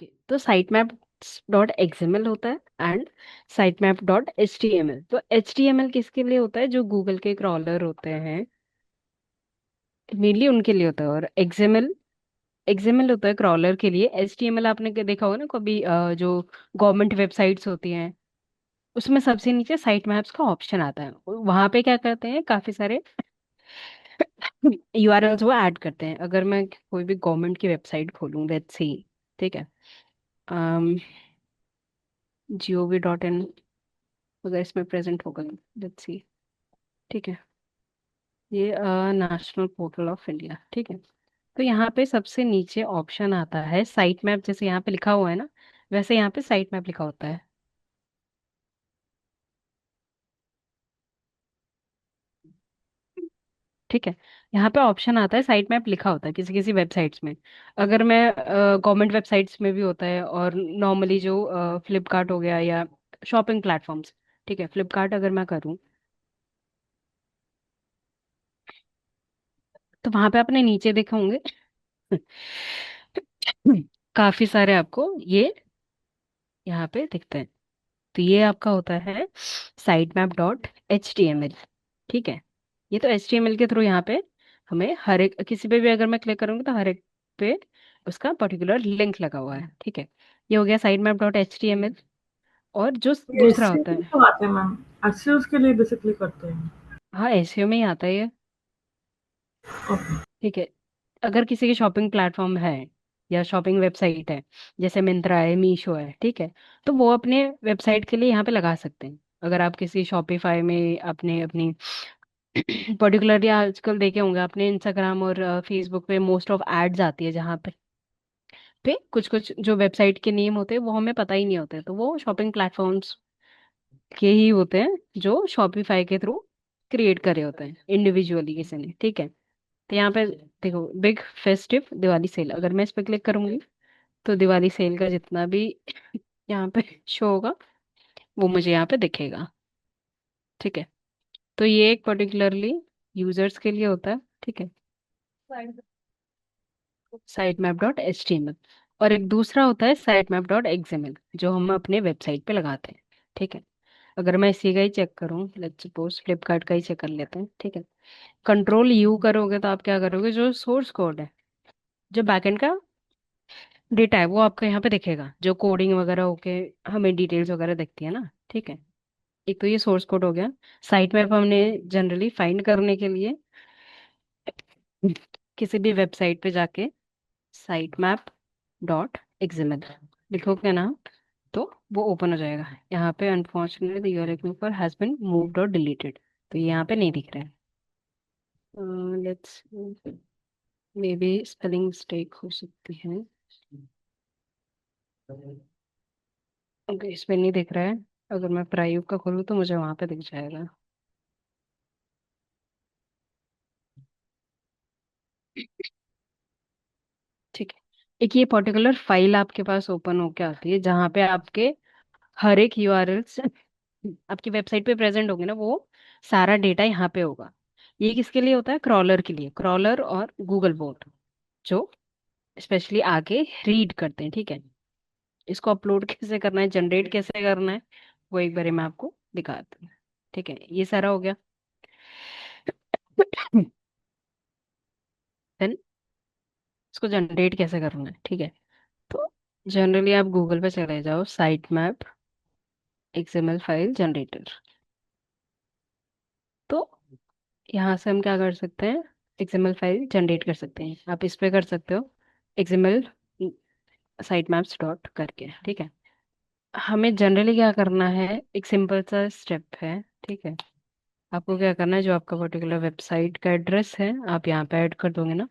Okay, तो site map dot XML होता है and site map dot HTML. तो एचटीएमएल किसके लिए होता है? जो गूगल के क्रॉलर होते हैं, मेनली उनके लिए होता है। और एक्सएमएल, एक्सएमएल होता है क्रॉलर के लिए। एचटीएमएल आपने देखा होगा ना कभी, जो गवर्नमेंट वेबसाइट्स होती हैं उसमें सबसे नीचे साइट मैप्स का ऑप्शन आता है। वहां पे क्या करते हैं, काफी सारे यूआरएल्स वो ऐड करते हैं। अगर मैं कोई भी गवर्नमेंट की वेबसाइट खोलूँ, लेट्स सी, ठीक है, gov.in अगर इसमें प्रेजेंट होगा, लेट्स सी, ठीक है, ये नेशनल पोर्टल ऑफ इंडिया, ठीक है। तो यहाँ पे सबसे नीचे ऑप्शन आता है साइट मैप, जैसे यहाँ पे लिखा हुआ है ना, वैसे यहाँ पे साइट मैप लिखा होता है, ठीक है। यहाँ पे ऑप्शन आता है साइट मैप लिखा होता है किसी किसी वेबसाइट्स में। अगर मैं गवर्नमेंट वेबसाइट्स में भी होता है, और नॉर्मली जो फ्लिपकार्ट हो गया या शॉपिंग प्लेटफॉर्म्स, ठीक है, फ्लिपकार्ट अगर मैं करूँ तो वहां पे आपने नीचे देखे होंगे काफी सारे आपको ये यहाँ पे दिखते हैं। तो ये आपका होता है site map dot H T M L, ठीक है। ये तो एच टी एम एल के थ्रू यहाँ पे हमें हर एक किसी पे भी अगर मैं क्लिक करूंगी तो हर एक पे उसका पर्टिकुलर लिंक लगा हुआ है, ठीक है। ये हो गया site map dot H T M L. और जो ये दूसरा एसईओ होता के लिए है, तो आते हैं मैम, एसईओ के लिए बेसिकली करते हैं। हाँ एसईओ में ही आता है ये, ओके। ठीक है। अगर किसी की शॉपिंग प्लेटफॉर्म है या शॉपिंग वेबसाइट है, जैसे मिंत्रा है, मीशो है, ठीक है, तो वो अपने वेबसाइट के लिए यहाँ पे लगा सकते हैं। अगर आप किसी शॉपिफाई में अपने अपनी पर्टिकुलरली, आजकल देखे होंगे आपने इंस्टाग्राम और फेसबुक पे मोस्ट ऑफ एड्स आती है, जहाँ पे कुछ कुछ जो वेबसाइट के नेम होते हैं वो हमें पता ही नहीं होते, तो वो शॉपिंग प्लेटफॉर्म्स के ही होते हैं जो शॉपिफाई के थ्रू क्रिएट करे होते हैं इंडिविजुअली किसी ने, ठीक है। तो यहाँ पे देखो, बिग फेस्टिव दिवाली सेल, अगर मैं इस पे क्लिक करूंगी तो दिवाली सेल का जितना भी यहाँ पे शो होगा वो मुझे यहाँ पे दिखेगा, ठीक है। तो ये एक पर्टिकुलरली यूजर्स के लिए होता है, ठीक है, site map dot H T M L. और एक दूसरा होता है साइट मैप डॉट एक्सएमएल, जो हम अपने वेबसाइट पे लगाते हैं, ठीक है। अगर मैं इसी का ही चेक करूँ, लेट्स सपोज फ्लिपकार्ट का ही चेक कर लेते हैं, ठीक है। कंट्रोल यू करोगे तो आप क्या करोगे, जो सोर्स कोड है, जो बैकएंड का डेटा है, वो आपको यहाँ पे दिखेगा, जो कोडिंग वगैरह होके हमें डिटेल्स वगैरह दिखती है ना, ठीक है। एक तो ये सोर्स कोड हो गया। साइट मैप हमने जनरली फाइंड करने के लिए किसी भी वेबसाइट पे जाके साइट मैप डॉट एक्सएमएल लिखोगे ना, तो वो ओपन हो जाएगा। यहाँ पे unfortunately you're looking for has been moved और डिलीटेड, तो ये यहाँ पे नहीं दिख रहा है। Let's, maybe spelling mistake हो सकती है। ओके, इस पे नहीं दिख रहा है। अगर मैं प्राइव का खोलूँ तो मुझे वहां पे दिख जाएगा। ठीक है, एक ये पर्टिकुलर फाइल आपके पास ओपन होके आती है, जहाँ पे आपके हर एक यूआरएल्स आपकी वेबसाइट पे प्रेजेंट होंगे ना, वो सारा डेटा यहाँ पे होगा। ये किसके लिए होता है? क्रॉलर के लिए, क्रॉलर और गूगल बोट, जो स्पेशली आके रीड करते हैं, ठीक है। इसको अपलोड कैसे करना है, जनरेट कैसे करना है, वो एक बार मैं आपको दिखाती हूँ, ठीक है। ये सारा हो गया। देन इसको जनरेट कैसे करना है, ठीक है। तो जनरली आप गूगल पे चले जाओ, site map XML file generator. तो यहाँ से हम क्या कर सकते हैं, एक्सएमएल फाइल जनरेट कर सकते हैं। आप इस पे कर सकते हो एक्सएमएल साइट मैप्स डॉट करके, ठीक है। हमें जनरली क्या करना है, एक सिंपल सा स्टेप है, ठीक है। आपको क्या करना है, जो आपका पर्टिकुलर वेबसाइट का एड्रेस है आप यहाँ पे ऐड कर दोगे ना,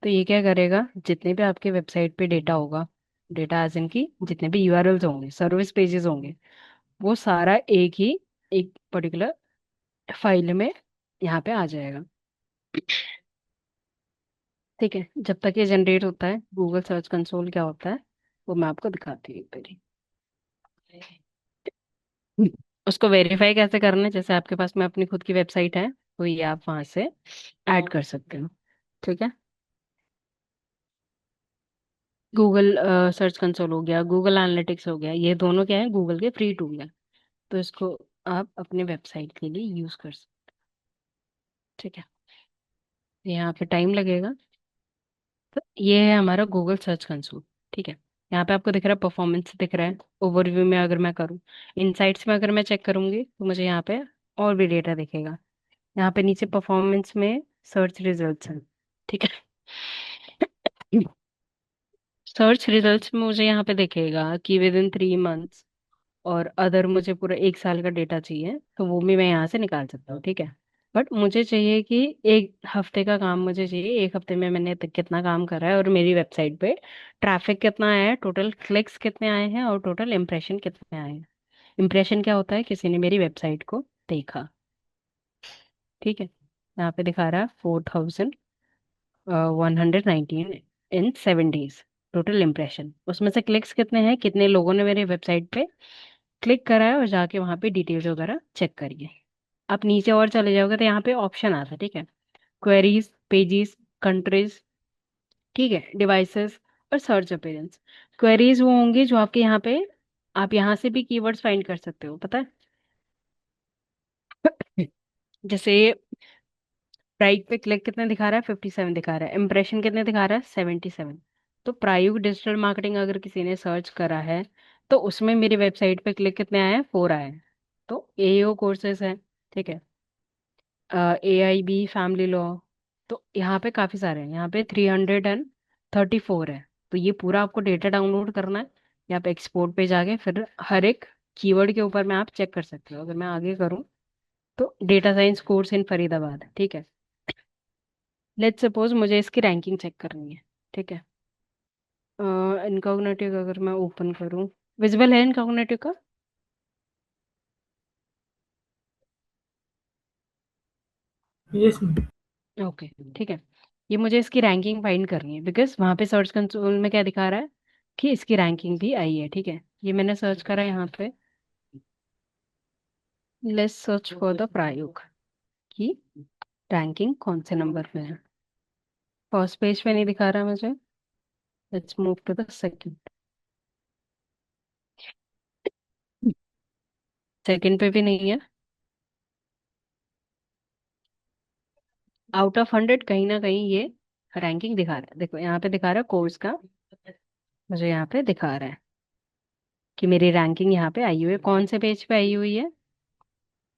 तो ये क्या करेगा, जितने भी आपके वेबसाइट पे डेटा होगा, डेटा एज इन की जितने भी यूआरएल्स होंगे, सर्विस पेजेस होंगे, वो सारा एक ही, एक पर्टिकुलर फाइल में यहाँ पे आ जाएगा, ठीक है। जब तक ये जनरेट होता है, गूगल सर्च कंसोल क्या होता है वो मैं आपको दिखाती हूँ एक बारी। उसको वेरीफाई कैसे करना है, जैसे आपके पास में अपनी खुद की वेबसाइट है तो ये आप वहां से ऐड कर सकते हो, ठीक है। गूगल सर्च कंसोल हो गया, गूगल एनालिटिक्स हो गया, ये दोनों क्या है, गूगल के फ्री टूल है। तो इसको आप अपने वेबसाइट के लिए यूज कर सकते। ठीक है। यहाँ पे टाइम लगेगा। तो ये है हमारा गूगल सर्च कंसोल। ठीक है। यहाँ पे आपको दिख रहा है, परफॉर्मेंस दिख रहा है। ओवरव्यू में अगर मैं करूँ, इनसाइट्स में अगर मैं चेक करूंगी तो मुझे यहाँ पे और भी डेटा दिखेगा। यहाँ पे नीचे परफॉर्मेंस में सर्च रिजल्ट्स हैं। ठीक है। सर्च रिजल्ट्स में मुझे यहाँ पे दिखेगा कि विद इन 3 मंथ्स, और अदर मुझे पूरा 1 साल का डेटा चाहिए तो वो भी मैं यहाँ से निकाल सकता हूँ। ठीक है। बट मुझे चाहिए कि 1 हफ्ते का काम मुझे चाहिए, 1 हफ्ते में मैंने कितना काम करा है, और मेरी वेबसाइट पे ट्रैफिक कितना आया है, टोटल क्लिक्स कितने आए हैं, और टोटल इम्प्रेशन कितने आए हैं। इम्प्रेशन क्या होता है, किसी ने मेरी वेबसाइट को देखा। ठीक है। यहाँ पे दिखा रहा है 4119 इन 7 डेज टोटल इम्प्रेशन। उसमें से क्लिक्स कितने हैं, कितने लोगों ने मेरे वेबसाइट पे क्लिक करा है, और जाके वहाँ पे डिटेल्स वगैरह चेक करिए। आप नीचे और चले जाओगे तो यहाँ पे ऑप्शन आता है। ठीक है। क्वेरीज, पेजेस, कंट्रीज, ठीक है, डिवाइसेस, और सर्च अपीयरेंस। क्वेरीज वो होंगी जो आपके यहाँ पे, आप यहाँ से भी कीवर्ड्स फाइंड कर सकते हो, पता है। जैसे प्राइस पे क्लिक कितने दिखा रहा है, 57 दिखा रहा है। इम्प्रेशन कितने दिखा रहा है, 77। तो प्रायुक्त डिजिटल मार्केटिंग अगर किसी ने सर्च करा है तो उसमें मेरी वेबसाइट पे क्लिक कितने आए हैं, 4 आए हैं। तो एओ कोर्सेज है। ठीक है। AIB family law. तो यहाँ पे काफी सारे हैं, यहाँ पे 334 है। तो ये पूरा आपको डेटा डाउनलोड करना है। यहाँ पे एक्सपोर्ट पे जाके फिर हर एक कीवर्ड के ऊपर में आप चेक कर सकते हो। अगर मैं आगे करूँ तो data science course in Faridabad. ठीक है। लेट्स सपोज मुझे इसकी रैंकिंग चेक करनी है। ठीक है। इनकॉग्निटिव अगर मैं ओपन करूँ, विजिबल है इनकॉग्निटिव का? Yes ma'am. ओके। ठीक है। ये मुझे इसकी रैंकिंग फाइंड करनी है, बिकॉज वहाँ पे सर्च कंसोल में क्या दिखा रहा है कि इसकी रैंकिंग भी आई है। ठीक है। ये मैंने सर्च करा यहाँ पे, लेट्स सर्च फॉर द प्रायोग की रैंकिंग कौन से नंबर पे है। फर्स्ट पेज पे नहीं दिखा रहा मुझे, let's move to the second. Second पे भी नहीं है। आउट ऑफ 100 कहीं ना कहीं ये रैंकिंग दिखा रहा है। देखो यहाँ पे दिखा रहा है कोर्स का, मुझे यहाँ पे दिखा रहा है कि मेरी रैंकिंग यहाँ पे आई हुई है। कौन से पेज पे आई हुई है,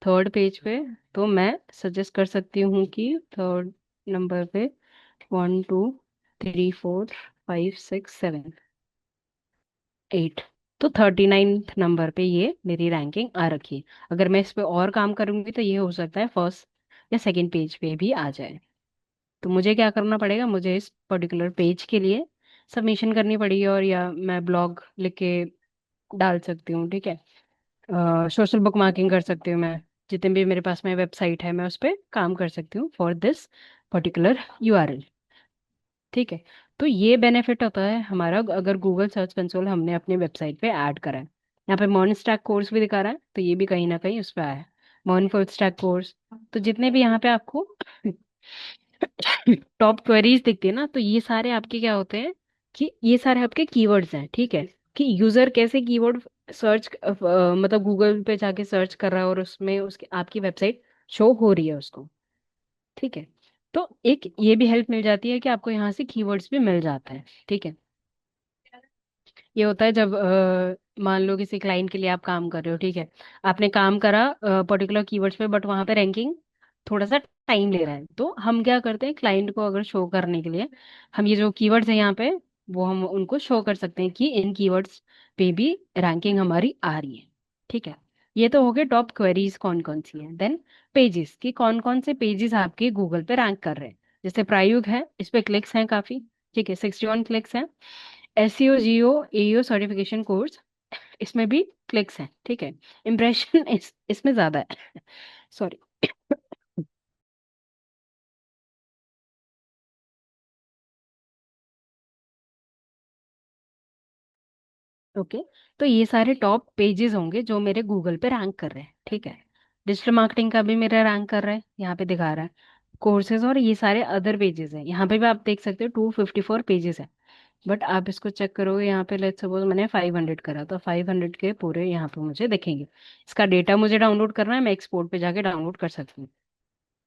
थर्ड पेज पे। तो मैं सजेस्ट कर सकती हूँ कि थर्ड नंबर पे 1 2 3 4 5 6 7 8, तो 39th नंबर पे ये मेरी रैंकिंग आ रखी है। अगर मैं इस पे और काम करूंगी तो ये हो सकता है फर्स्ट या सेकंड पेज पे भी आ जाए। तो मुझे क्या करना पड़ेगा, मुझे इस पर्टिकुलर पेज के लिए सबमिशन करनी पड़ेगी, और या मैं ब्लॉग लिख के डाल सकती हूँ। ठीक है। सोशल बुक मार्किंग कर सकती हूँ मैं। जितने भी मेरे पास में वेबसाइट है मैं उस पर काम कर सकती हूँ फॉर दिस पर्टिकुलर URL। ठीक है। तो ये बेनिफिट होता है हमारा अगर गूगल सर्च कंसोल हमने अपनी वेबसाइट पे ऐड करा है। यहाँ पे मॉर्न स्टैक कोर्स भी दिखा रहा है, तो ये भी कहीं ना कहीं उस पर आया है। MERN full stack course. तो जितने भी यहाँ पे आपको टॉप क्वेरीज दिखती है ना, तो ये सारे आपके क्या होते हैं कि ये सारे आपके कीवर्ड्स हैं। ठीक है। कि यूजर कैसे कीवर्ड सर्च, मतलब गूगल पे जाके सर्च कर रहा है और उसमें उसकी आपकी वेबसाइट शो हो रही है उसको। ठीक है। तो एक ये भी हेल्प मिल जाती है कि आपको यहाँ से कीवर्ड्स भी मिल जाता है। ठीक है। ये होता है जब मान लो किसी क्लाइंट के लिए आप काम कर रहे हो। ठीक है। आपने काम करा पर्टिकुलर कीवर्ड्स पे, बट वहां पे रैंकिंग थोड़ा सा टाइम ले रहा है, तो हम क्या करते हैं, क्लाइंट को अगर शो करने के लिए हम ये जो कीवर्ड्स है यहाँ पे वो हम उनको शो कर सकते हैं कि इन कीवर्ड्स पे भी रैंकिंग हमारी आ रही है। ठीक है। ये तो हो गए टॉप क्वेरीज कौन कौन सी है। देन पेजेस की कौन कौन से पेजेस आपके गूगल पे रैंक कर रहे हैं। जैसे प्रायुग है, इस पे क्लिक्स हैं काफी। ठीक है, 61 क्लिक्स हैं। SEO AEO सर्टिफिकेशन कोर्स, इसमें भी क्लिक्स हैं। ठीक है। इम्प्रेशन इसमें ज्यादा है। सॉरी। ओके। तो ये सारे टॉप पेजेस होंगे जो मेरे गूगल पे रैंक कर रहे हैं। ठीक है। डिजिटल मार्केटिंग का भी मेरा रैंक कर रहा है, यहाँ पे दिखा रहा है। कोर्सेज और ये सारे अदर पेजेस हैं, यहाँ पे भी आप देख सकते हो 254 पेजेस है। बट आप इसको चेक करोगे यहाँ पे, लेट्स सपोज मैंने 500 करा तो 500 के पूरे यहाँ पे मुझे दिखेंगे। इसका डेटा मुझे डाउनलोड करना है, मैं एक्सपोर्ट पे जाके डाउनलोड कर सकती हूँ।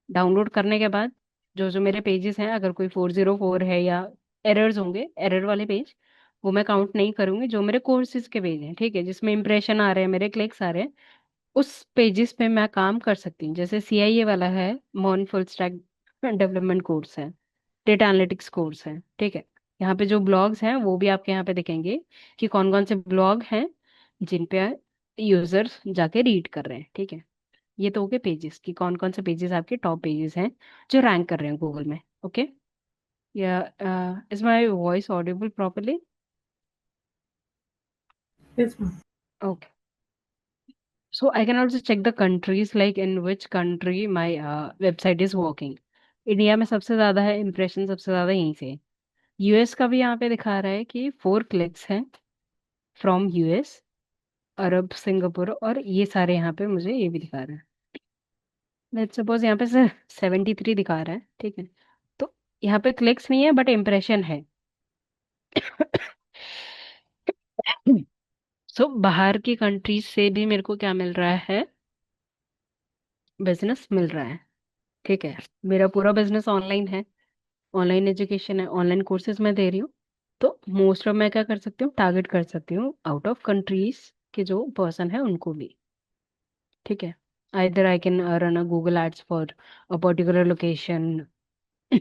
डाउनलोड करने के बाद जो जो मेरे पेजेस हैं, अगर कोई 404 है या एरर्स होंगे, एरर वाले पेज, वो मैं काउंट नहीं करूंगी। जो मेरे कोर्सेज के पेज हैं, ठीक है, जिसमें इंप्रेशन आ रहे हैं, मेरे क्लिक्स आ रहे हैं, उस पेजेस पे मैं काम कर सकती हूँ। जैसे सीआईए वाला है, मॉन फुल स्टैक डेवलपमेंट कोर्स है, डेटा एनालिटिक्स कोर्स है, ठीक है। यहाँ पे जो ब्लॉग्स हैं वो भी आपके यहाँ पे दिखेंगे कि कौन कौन से ब्लॉग हैं जिन पे यूजर्स जाके रीड कर रहे हैं, ठीक है। ये तो हो गए पेजेस की, कौन कौन से पेजेस आपके टॉप पेजेस हैं जो रैंक कर रहे हैं गूगल में। Okay, yeah is my voice audible properly? Yes, ma'am. Okay, so I can also check the countries, like in which country my website is working. India में सबसे ज्यादा है, इम्प्रेशन सबसे ज्यादा यहीं से है। यूएस का भी यहाँ पे दिखा रहा है कि 4 क्लिक्स हैं फ्रॉम यूएस, अरब, सिंगापुर, और ये सारे यहाँ पे मुझे ये भी दिखा रहा है। लेट्स सपोज यहाँ पे से 73 दिखा रहा है, ठीक है। तो यहाँ पे क्लिक्स नहीं है बट इम्प्रेशन है। सो बाहर की कंट्रीज से भी मेरे को क्या मिल रहा है, बिजनेस मिल रहा है, ठीक है। मेरा पूरा बिजनेस ऑनलाइन है, ऑनलाइन एजुकेशन है, ऑनलाइन कोर्सेज मैं दे रही हूँ। तो मोस्ट ऑफ मैं क्या कर सकती हूँ, टारगेट कर सकती हूँ आउट ऑफ कंट्रीज के जो पर्सन है उनको भी, ठीक है। Either I can run a Google ads for a particular location.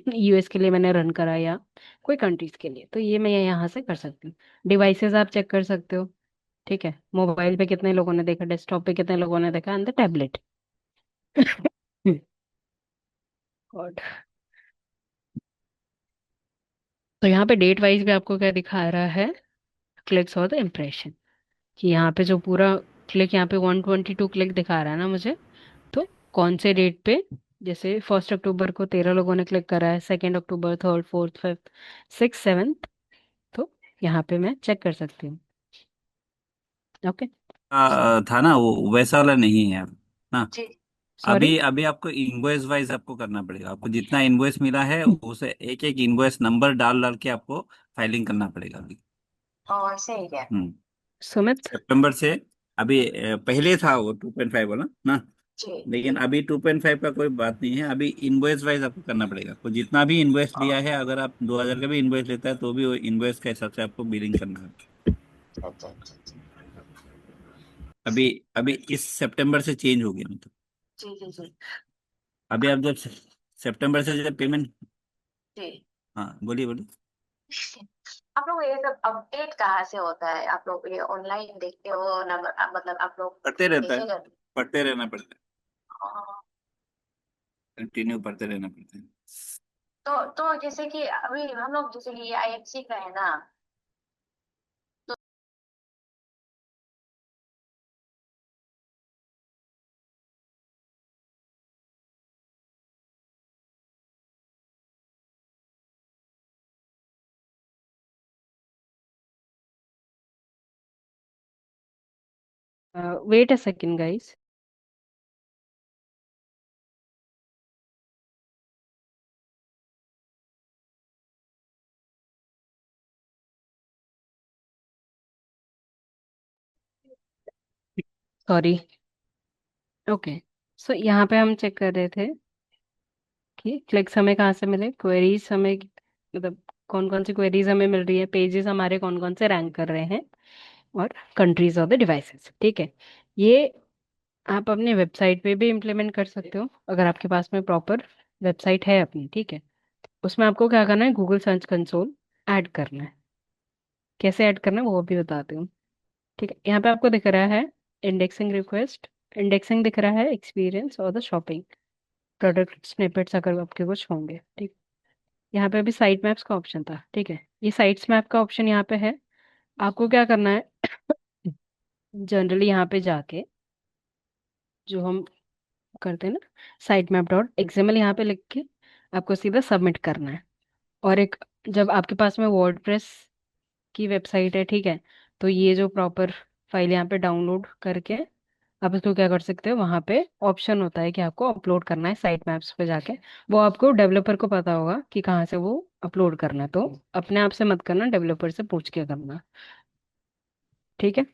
US के लिए मैंने रन करा, या कोई कंट्रीज के लिए, तो ये मैं यहाँ से कर सकती हूँ। डिवाइसेस आप चेक कर सकते हो, ठीक है। मोबाइल पे कितने लोगों ने देखा, डेस्कटॉप पे कितने लोगों ने देखा, एंड द टैबलेट। गॉड। तो यहाँ पे डेट वाइज भी आपको क्या दिखा रहा है, क्लिक्स और द इम्प्रेशन, कि यहाँ पे जो पूरा क्लिक, यहाँ पे 122 क्लिक दिखा रहा है ना मुझे, तो कौन से डेट पे, जैसे 1 अक्टूबर को 13 लोगों ने क्लिक करा है, 2 October, third, fourth, fifth, six, seventh. तो यहाँ पे मैं चेक कर सकती हूँ। ओके। था ना वो वैसा वाला नहीं है अब ना। जी। सॉरी। अभी अभी आपको इनवॉइस वाइज आपको करना पड़ेगा। आपको जितना इनवॉइस मिला है उसे एक एक इनवॉइस नंबर डाल डाल के आपको फाइलिंग करना पड़ेगा अभी। सही है। हम्म। सुमित। सितंबर से अभी पहले था वो 2.5 वाला ना। जी। लेकिन अभी 2.5 का कोई बात नहीं है। अभी इनवॉइस वाइज आपको करना पड़ेगा। आपको जितना भी इनवॉइस लिया है, अगर आप 2,000 का भी इनवॉइस लेता है तो भी वो इनवॉइस के हिसाब से आपको बिलिंग करना है। अच्छा अच्छा अच्छा। अभी अभी इस सितंबर से चेंज हो गया मतलब। जी जी जी। अभी आप जब सितंबर से जब पेमेंट। जी। हाँ, बोलिए बोलिए। आप लोग ये सब अपडेट कहाँ से होता है? आप लोग ये ऑनलाइन देखते हो ना, मतलब आप लोग पढ़ते रहता है। कैसे करते पढ़ते रहना पड़ता हो? है। कंटिन्यू पढ़ते रहना पड़ता है। तो जैसे कि अभी हम लोग, जैसे कि ये आईएफसी का है ना, wait a second guys. Sorry. Okay, so यहाँ पे हम चेक कर रहे थे कि क्लिक्स हमें कहाँ से मिले, क्वेरीज हमें, मतलब कौन कौन सी क्वेरीज हमें मिल रही है, पेजेस हमारे कौन कौन से रैंक कर रहे हैं, और कंट्रीज ऑफ द डिवाइसेस, ठीक है। ये आप अपने वेबसाइट पे भी इम्प्लीमेंट कर सकते हो, अगर आपके पास में प्रॉपर वेबसाइट है अपनी, ठीक है। उसमें आपको क्या करना है, गूगल सर्च कंसोल ऐड करना है। कैसे ऐड करना है वो भी बताती हूँ, ठीक है। यहाँ पे आपको दिख रहा है इंडेक्सिंग रिक्वेस्ट, इंडेक्सिंग दिख रहा है, एक्सपीरियंस और द शॉपिंग, प्रोडक्ट स्निपेट्स अगर आपके कुछ होंगे, ठीक। यहाँ पे अभी साइट मैप्स का ऑप्शन था, ठीक है। ये साइट्स मैप का ऑप्शन यहाँ पे है। आपको क्या करना है, जनरली यहाँ पे जाके जो हम करते हैं ना, साइट मैप डॉट एक्सएमएल, यहाँ पे लिख के आपको सीधा सबमिट करना है। और एक, जब आपके पास में वर्डप्रेस की वेबसाइट है, ठीक है, तो ये जो प्रॉपर फाइल यहाँ पे डाउनलोड करके आप इसको क्या कर सकते हो, वहां पे ऑप्शन होता है कि आपको अपलोड करना है साइट मैप्स पे जाके। वो आपको डेवलपर को पता होगा कि कहाँ से वो अपलोड करना है, तो अपने आप से मत करना, डेवलपर से पूछ के करना। ठीक है।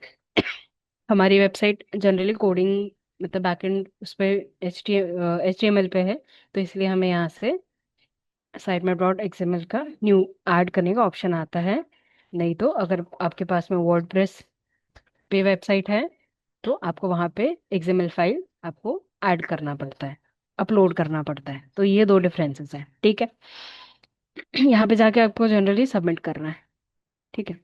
हमारी वेबसाइट जनरली कोडिंग मतलब बैकएंड उस पे एच टी एम एल पे है, तो इसलिए हमें यहाँ से साइट मैप डॉट एक्सएमएल का न्यू ऐड करने का ऑप्शन आता है। नहीं तो अगर आपके पास में वर्डप्रेस पे वेबसाइट है तो आपको वहाँ पे एक्सएमएल फाइल आपको ऐड करना पड़ता है, अपलोड करना पड़ता है। तो ये दो डिफरेंसेस हैं। ठीक है। यहाँ पे जाके आपको जनरली सबमिट करना है। ठीक है।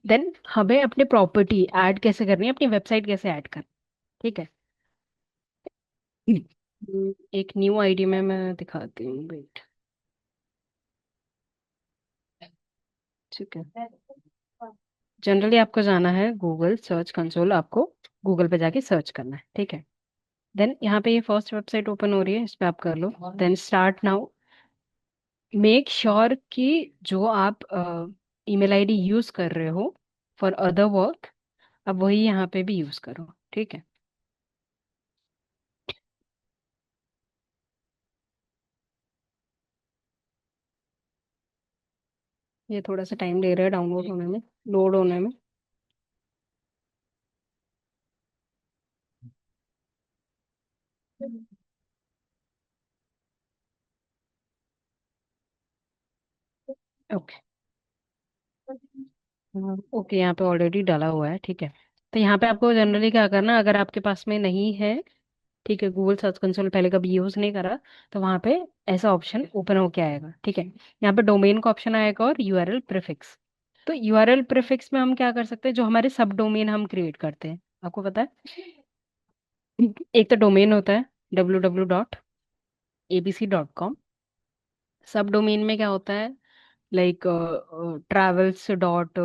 देन हमें अपनी प्रॉपर्टी ऐड कैसे करनी है, अपनी वेबसाइट कैसे ऐड करनी है। ठीक है। एक न्यू आईडी में मैं दिखाती हूँ, वेट। ठीक है। जनरली आपको जाना है गूगल सर्च कंसोल, आपको गूगल पे जाके सर्च करना है। ठीक है। देन यहाँ पे ये फर्स्ट वेबसाइट ओपन हो रही है, इस पे आप कर लो। Then start now. Make sure कि जो आप ईमेल आईडी यूज कर रहे हो फॉर अदर वर्क, अब वही यहाँ पे भी यूज करो। ठीक है। ये थोड़ा सा टाइम ले रहा है डाउनलोड होने में, लोड होने में। ओके। ओके, यहाँ पे ऑलरेडी डाला हुआ है। ठीक है। तो यहाँ पे आपको जनरली क्या करना, अगर आपके पास में नहीं है, ठीक है, गूगल सर्च कंसोल पहले कभी यूज नहीं करा, तो वहाँ पे ऐसा ऑप्शन ओपन होके आएगा। ठीक है। यहाँ पे डोमेन का ऑप्शन आएगा और यूआरएल प्रीफिक्स। तो यूआरएल प्रीफिक्स में हम क्या कर सकते हैं, जो हमारे सब डोमेन हम क्रिएट करते हैं, आपको पता है। एक तो डोमेन होता है www.abc.com। सब डोमेन में क्या होता है, लाइक ट्रैवल्स डॉट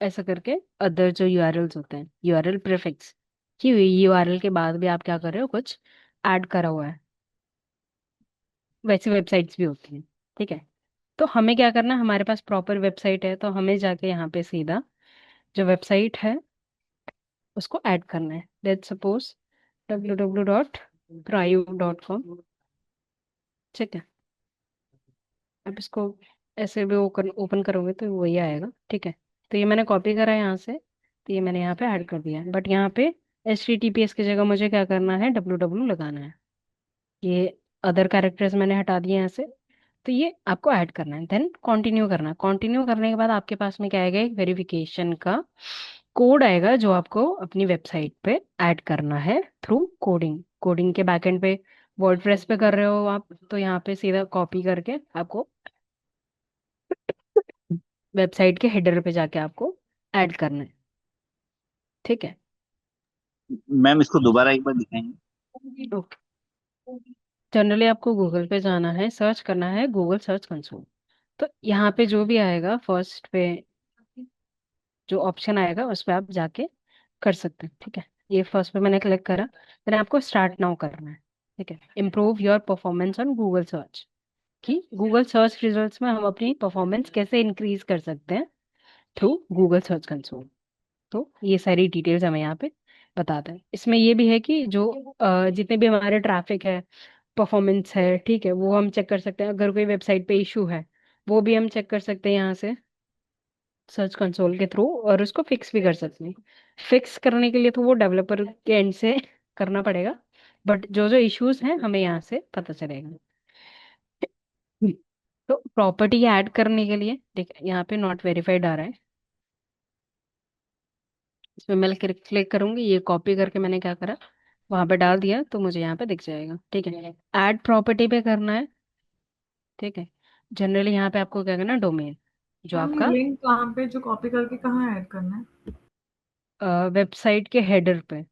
ऐसा करके अदर जो यूआरएल्स होते हैं, यूआरएल प्रीफिक्स की हुई यूआरएल के बाद भी आप क्या कर रहे हो, कुछ ऐड करा हुआ है, वैसी वेबसाइट्स भी होती हैं। ठीक है। तो हमें क्या करना, हमारे पास प्रॉपर वेबसाइट है तो हमें जाके यहाँ पे सीधा जो वेबसाइट है उसको ऐड करना है। Let's suppose www.cryo.com। ठीक है। अब इसको ऐसे भी ओपन ओपन करोगे तो वही आएगा। ठीक है। तो ये मैंने कॉपी करा है यहाँ से, तो ये मैंने यहाँ पे ऐड कर दिया है। बट यहाँ पे HTTPS की जगह मुझे क्या करना है, www लगाना है। ये अदर कैरेक्टर्स मैंने हटा दिए यहाँ से। तो ये आपको ऐड करना है, देन कंटिन्यू करना है। कंटिन्यू करने के बाद आपके पास में क्या आएगा, एक वेरिफिकेशन का कोड आएगा जो आपको अपनी वेबसाइट पे ऐड करना है थ्रू कोडिंग। कोडिंग के बैकएंड पे वर्डप्रेस पे कर रहे हो आप, तो यहाँ पे सीधा कॉपी करके आपको वेबसाइट के हेडर पे जाके आपको ऐड करना है। ठीक है। मैम इसको दोबारा एक बार दिखाएंगे? ओके। जनरली आपको गूगल पे जाना है, सर्च करना है गूगल सर्च कंसोल। तो यहाँ पे जो भी आएगा फर्स्ट पे, जो ऑप्शन आएगा उस पर आप जाके कर सकते हैं। ठीक है। ये फर्स्ट पे मैंने क्लिक करा, फिर आपको स्टार्ट नाउ करना है। ठीक है। Improve your performance on Google search, कि गूगल सर्च रिजल्ट्स में हम अपनी परफॉर्मेंस कैसे इंक्रीज कर सकते हैं थ्रू गूगल सर्च कंसोल। तो ये सारी डिटेल्स हमें यहाँ पे बताते हैं। इसमें ये भी है कि जो जितने भी हमारे ट्रैफिक है, परफॉर्मेंस है, ठीक है, वो हम चेक कर सकते हैं। अगर कोई वेबसाइट पे इशू है वो भी हम चेक कर सकते हैं यहाँ से सर्च कंसोल के थ्रू, और उसको फिक्स भी कर सकते हैं। फिक्स करने के लिए तो वो डेवलपर के एंड से करना पड़ेगा, बट जो जो इश्यूज हैं हमें यहाँ से पता चलेगा। हम्म। तो प्रॉपर्टी ऐड करने के लिए देख, यहाँ पे नॉट वेरीफाइड आ रहा है, इसमें मैं क्लिक करूंगी, ये कॉपी करके मैंने क्या करा, वहां पे डाल दिया, तो मुझे यहाँ पे दिख जाएगा। ठीक है। ऐड प्रॉपर्टी पे करना है। ठीक है। जनरली यहाँ पे आपको क्या करना, डोमेन जो मैम ये आपका लिंक कहाँ पे जो कॉपी करके कहाँ ऐड करना है? वेबसाइट के हेडर पे,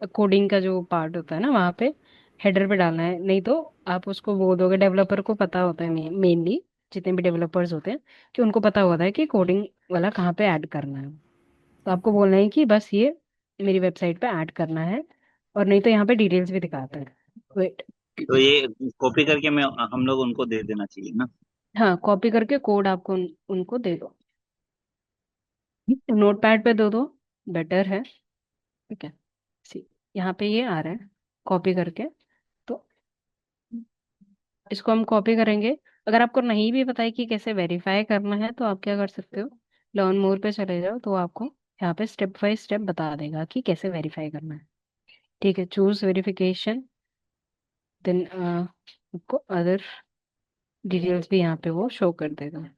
कोडिंग का जो पार्ट होता है ना वहाँ पे हेडर पे डालना है। नहीं तो आप उसको बोल दोगे, डेवलपर को पता होता है मेनली, जितने भी डेवलपर्स होते हैं कि उनको पता होता है कि कोडिंग वाला कहाँ पे ऐड करना है। तो आपको बोलना है कि बस ये मेरी वेबसाइट पे ऐड करना है, और नहीं तो यहाँ पे डिटेल्स भी दिखाता है। वेट। तो ये कॉपी करके मैं हम लोग उनको दे देना चाहिए ना? हाँ, कॉपी करके कोड आपको उनको दे दो, नोटपैड पे दे दो, बेटर है। ठीक है। यहाँ पे ये आ रहा है कॉपी करके। तो इसको हम कॉपी करेंगे। अगर आपको नहीं भी पता है कि कैसे वेरीफाई करना है तो आप क्या कर सकते हो, लर्न मोर पे चले जाओ तो आपको यहाँ पे स्टेप बाय स्टेप बता देगा कि कैसे वेरीफाई करना है। ठीक है, चूज वेरिफिकेशन, देन आपको अदर डिटेल्स भी यहाँ पे वो शो कर देगा।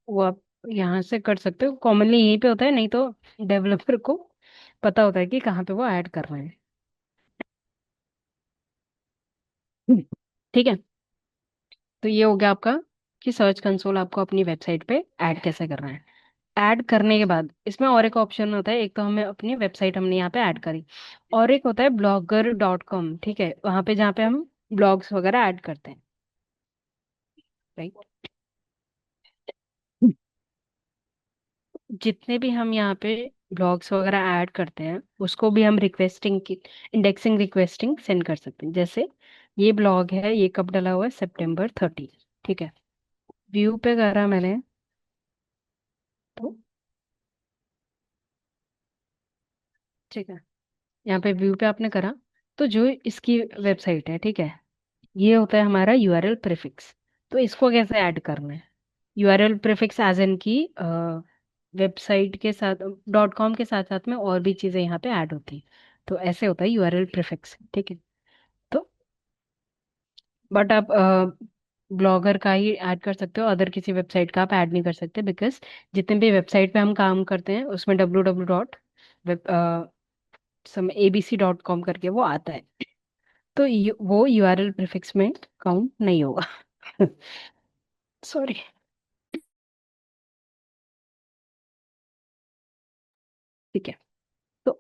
वो आप यहाँ से कर सकते हो, कॉमनली यहीं पे होता है, नहीं तो डेवलपर को पता होता है कि कहाँ पे वो ऐड कर रहे हैं। ठीक है। तो ये हो गया आपका कि सर्च कंसोल आपको अपनी वेबसाइट पे ऐड कैसे करना है। ऐड करने के बाद इसमें और एक ऑप्शन होता है, एक तो हमें अपनी वेबसाइट हमने यहाँ पे ऐड करी, और एक होता है blogger.com। ठीक है, वहाँ पे जहाँ पे हम ब्लॉग्स वगैरह ऐड करते हैं, राइट। जितने भी हम यहाँ पे ब्लॉग्स वगैरह ऐड करते हैं उसको भी हम रिक्वेस्टिंग की, इंडेक्सिंग रिक्वेस्टिंग सेंड कर सकते हैं। जैसे ये ब्लॉग है, ये कब डला हुआ है, September 30। ठीक है, व्यू पे करा मैंने, तो ठीक है, यहाँ पे व्यू पे आपने करा, तो जो इसकी वेबसाइट है, ठीक है, ये होता है हमारा यूआरएल प्रीफिक्स। तो इसको कैसे ऐड करना है, यूआरएल प्रीफिक्स एज इन की वेबसाइट के साथ, .com के साथ साथ में और भी चीजें यहाँ पे ऐड होती हैं। तो ऐसे होता है यूआरएल प्रीफिक्स। ठीक है, तो बट आप ब्लॉगर का ही ऐड कर सकते हो, अदर किसी वेबसाइट का आप ऐड नहीं कर सकते, बिकॉज जितने भी वेबसाइट पे हम काम करते हैं उसमें www डॉट वेब सम abc.com करके वो आता है। तो वो यूआरएल प्रीफिक्स में काउंट नहीं होगा। सॉरी। ठीक है, तो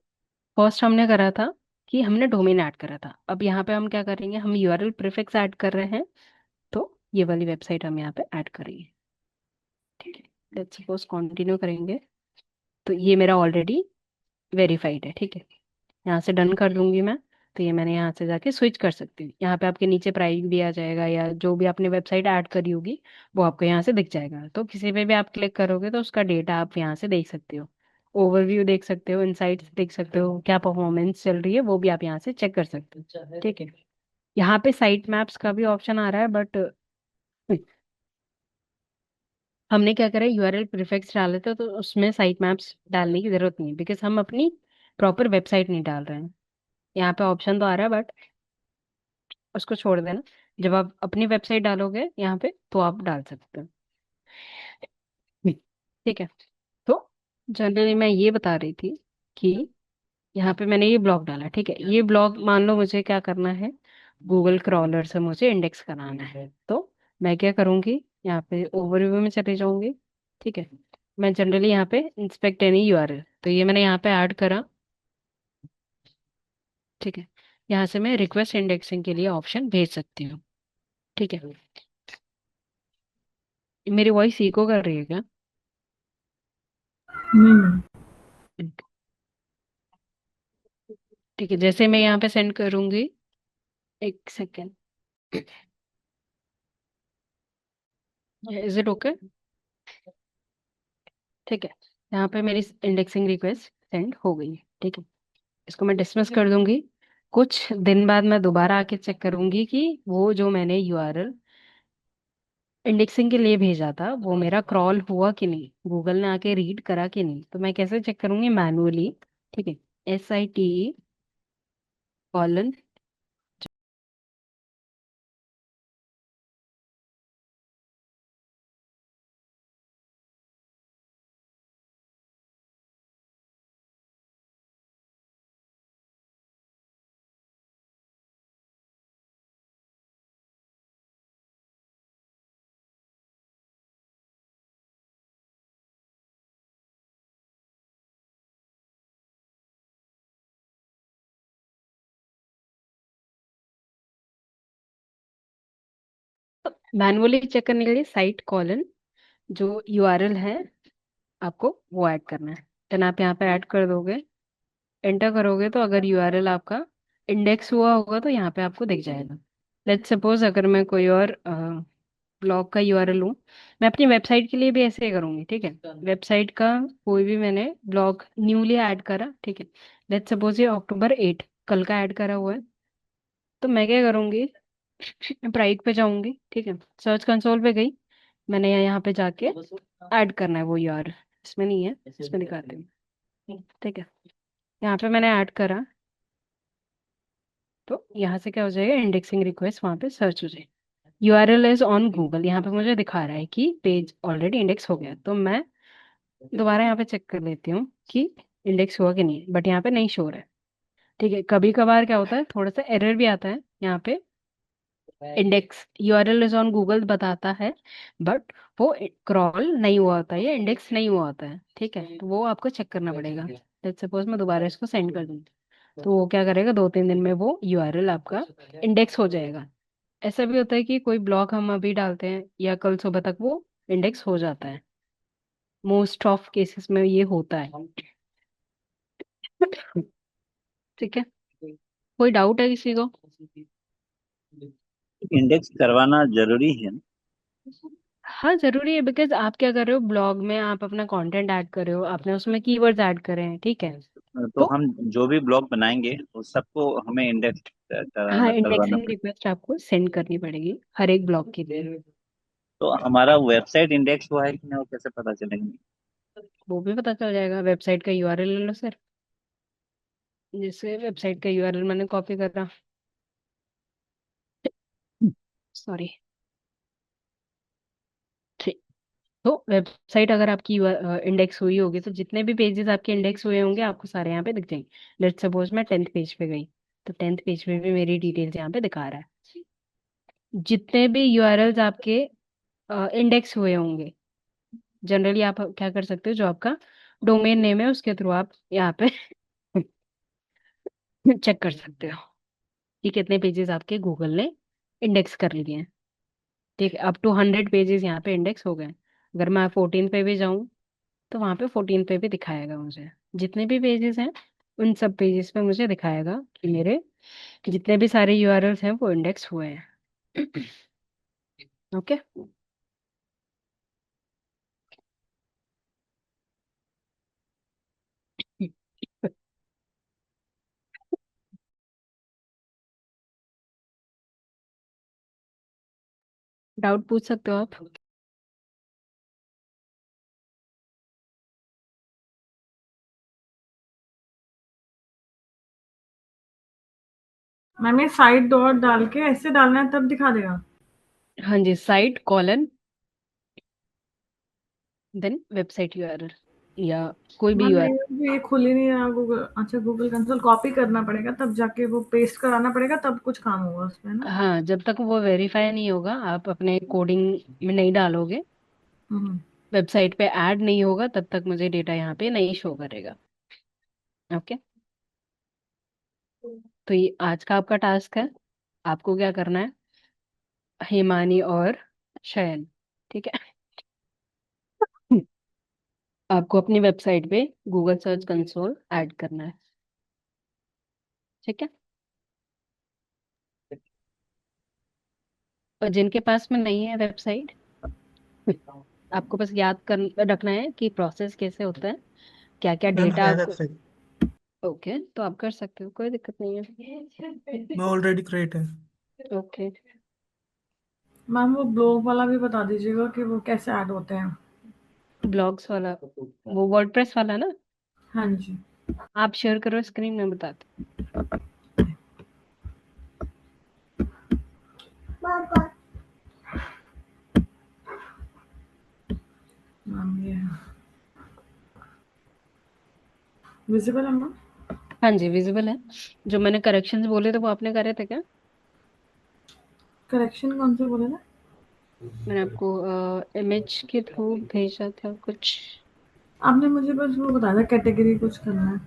फर्स्ट हमने करा था कि हमने डोमेन ऐड करा था, अब यहाँ पे हम क्या करेंगे, हम यूआरएल प्रीफिक्स ऐड कर रहे हैं। तो ये वाली वेबसाइट हम यहाँ पे ऐड करेंगे। ठीक है, लेट्स सपोज कंटिन्यू करेंगे। तो ये मेरा ऑलरेडी वेरीफाइड है। ठीक है, यहाँ से डन कर दूंगी मैं। तो ये मैंने यहाँ से जाके स्विच कर सकती हूँ, यहाँ पे आपके नीचे प्राइस भी आ जाएगा, या जो भी आपने वेबसाइट ऐड करी होगी वो आपको यहाँ से दिख जाएगा। तो किसी पे भी आप क्लिक करोगे तो उसका डेटा आप यहाँ से देख सकते हो, ओवरव्यू देख सकते हो, इनसाइट्स देख सकते हो, क्या परफॉर्मेंस चल रही है वो भी आप यहाँ से चेक कर सकते हो। ठीक है, यहाँ पे साइट मैप्स का भी ऑप्शन आ रहा है, बट हमने क्या करा, यूआरएल प्रीफिक्स डाले थे तो उसमें साइट मैप्स डालने की जरूरत नहीं है, बिकॉज हम अपनी प्रॉपर वेबसाइट नहीं डाल रहे हैं। यहाँ पे ऑप्शन तो आ रहा है बट उसको छोड़ देना, जब आप अपनी वेबसाइट डालोगे यहाँ पे तो आप डाल सकते हो। ठीक है, तो जनरली मैं ये बता रही थी कि यहाँ पे मैंने ये ब्लॉग डाला। ठीक है, ये ब्लॉग मान लो मुझे क्या करना है, गूगल क्रॉलर से मुझे इंडेक्स कराना है। तो मैं क्या करूँगी, यहाँ पे ओवरव्यू में चले जाऊंगी। ठीक है, मैं जनरली यहाँ पे इंस्पेक्ट एनी यूआरएल, तो ये मैंने यहाँ पे ऐड करा। ठीक है, यहाँ से मैं रिक्वेस्ट इंडेक्सिंग के लिए ऑप्शन भेज सकती हूँ। ठीक है, मेरी वॉइस इको कर रही है क्या? नहीं। ठीक है, जैसे मैं यहाँ पे सेंड करूंगी, एक सेकेंड, इज इट ओके? ठीक है, यहाँ पे मेरी इंडेक्सिंग रिक्वेस्ट सेंड हो गई है। ठीक है, इसको मैं डिसमिस कर दूंगी। कुछ दिन बाद मैं दोबारा आके चेक करूंगी कि वो जो मैंने यूआरएल इंडेक्सिंग के लिए भेजा था वो मेरा क्रॉल हुआ कि नहीं, गूगल ने आके रीड करा कि नहीं। तो मैं कैसे चेक करूंगी, मैनुअली। ठीक है, SITE:, मैनुअली चेक करने के लिए साइट कॉलन जो यूआरएल है आपको वो ऐड करना है। देन आप यहाँ पे ऐड कर दोगे। एंटर करोगे तो अगर यूआरएल आपका इंडेक्स हुआ होगा तो यहाँ पे आपको दिख जाएगा। लेट्स सपोज अगर मैं कोई और ब्लॉग का यूआरएल लूँ, मैं अपनी वेबसाइट के लिए भी ऐसे ही करूँगी, ठीक है। वेबसाइट का कोई भी मैंने ब्लॉग न्यूली ऐड करा, ठीक है। लेट्स सपोज ये अक्टूबर 8 कल का ऐड करा हुआ है, तो मैं क्या करूँगी, प्राइक पे जाऊंगी, ठीक है। सर्च कंसोल पे गई, मैंने यहाँ पे जाके ऐड करना है वो यूआरएल, इसमें नहीं है, इसमें दिखाती हूँ, ठीक है। यहाँ पे मैंने ऐड करा, तो यहाँ से क्या हो जाएगा, इंडेक्सिंग रिक्वेस्ट वहाँ पे सर्च हो जाएगी। यूआरएल इज ऑन गूगल, यहाँ पे मुझे दिखा रहा है कि पेज ऑलरेडी इंडेक्स हो गया, तो मैं दोबारा यहाँ पे चेक कर लेती हूँ कि इंडेक्स हुआ कि नहीं, बट यहाँ पे नहीं शो रहा है, ठीक है। कभी कभार क्या होता है, थोड़ा सा एरर भी आता है यहाँ पे, index URL is on Google बताता है, बट वो क्रॉल नहीं हुआ होता है या इंडेक्स नहीं हुआ होता है, ठीक है। तो वो आपको चेक करना पड़ेगा। लेट्स सपोज मैं दोबारा इसको सेंड कर दूँ, तो वो क्या करेगा, 2-3 दिन में वो यूआरएल आपका इंडेक्स हो जाएगा। ऐसा भी होता है कि कोई ब्लॉग हम अभी डालते हैं या कल सुबह तक वो इंडेक्स हो जाता है, मोस्ट ऑफ केसेस में ये होता है। ठीक है, कोई डाउट है किसी को? इंडेक्स करवाना जरूरी है ना? हाँ जरूरी है, बिकॉज आप क्या कर रहे हो, ब्लॉग में आप अपना कंटेंट ऐड कर रहे हो, आपने उसमें कीवर्ड्स ऐड करे हैं, ठीक है। तो तो हम जो भी ब्लॉग बनाएंगे उस सबको हमें इंडेक्स हाँ, कराना करवाना इंडेक्सिंग पड़ेगा। रिक्वेस्ट आपको सेंड करनी पड़ेगी हर एक ब्लॉग के लिए। तो हमारा वेबसाइट इंडेक्स हुआ है कि नहीं, वो कैसे पता चलेंगे? वो भी पता चल जाएगा, वेबसाइट का यूआरएल ले लो सर, जैसे वेबसाइट का यूआरएल मैंने कॉपी करा, सॉरी, ठीक। तो वेबसाइट अगर आपकी इंडेक्स हुई होगी तो जितने भी पेजेस आपके इंडेक्स हुए होंगे आपको सारे यहाँ पे दिख जाएंगे। लेट्स सपोज मैं 10th पेज पे गई, तो 10th पेज पे भी मेरी डिटेल्स यहाँ पे दिखा रहा है। जितने भी यूआरएल्स आपके इंडेक्स हुए होंगे, जनरली आप क्या कर सकते हो, जो आपका डोमेन नेम है उसके थ्रू आप यहाँ पे चेक कर सकते हो कि कितने पेजेस आपके गूगल ने इंडेक्स कर लिए हैं, ठीक है। अप टू 100 पेजेस यहाँ पे इंडेक्स हो गए। अगर मैं 14 पे भी जाऊँ तो वहां पे 14 पे भी दिखाएगा मुझे, जितने भी पेजेस हैं उन सब पेजेस पे मुझे दिखाएगा कि मेरे जितने भी सारे यूआरएल्स हैं वो इंडेक्स हुए हैं। ओके। डाउट पूछ सकते हो आप। मैम ये साइड डॉट डाल के ऐसे डालना है तब दिखा देगा? हाँ जी, site colon then website URL या कोई भी मैम यूआरएल। ये खुल ही नहीं रहा गूगल। अच्छा, गूगल कंसोल कॉपी करना पड़ेगा तब जाके वो पेस्ट कराना पड़ेगा, तब कुछ काम होगा उसमें ना? हाँ, जब तक वो वेरीफाई नहीं होगा, आप अपने कोडिंग में नहीं डालोगे, हम्म। वेबसाइट पे ऐड नहीं होगा, तब तक मुझे डेटा यहाँ पे नहीं शो करेगा। ओके। तो ये आज का आपका टास्क है, आपको क्या करना है, हिमानी और शयन, ठीक है। आपको अपनी वेबसाइट पे गूगल सर्च कंसोल ऐड करना है, ठीक है। और जिनके पास में नहीं है वेबसाइट, आपको बस याद कर रखना है कि प्रोसेस कैसे होता है, क्या क्या मैम डेटा है आपको। वेबसाइट। ओके, तो आप कर सकते हो, कोई दिक्कत नहीं है। मैं ऑलरेडी क्रिएट है। ओके। मैम वो ब्लॉग वाला भी बता दीजिएगा कि वो कैसे ऐड होते हैं। ब्लॉग्स वाला, वो वर्डप्रेस वाला ना, हाँ जी। आप शेयर करो स्क्रीन में, बताते। मैम ये विजिबल है मैम? हाँ जी, विजिबल है। जो मैंने करेक्शंस बोले थे वो आपने करे थे क्या? करेक्शन कौन से बोले ना? मैंने आपको इमेज के थ्रू भेजा था कुछ। आपने मुझे बस वो बताया था कैटेगरी कुछ करना है।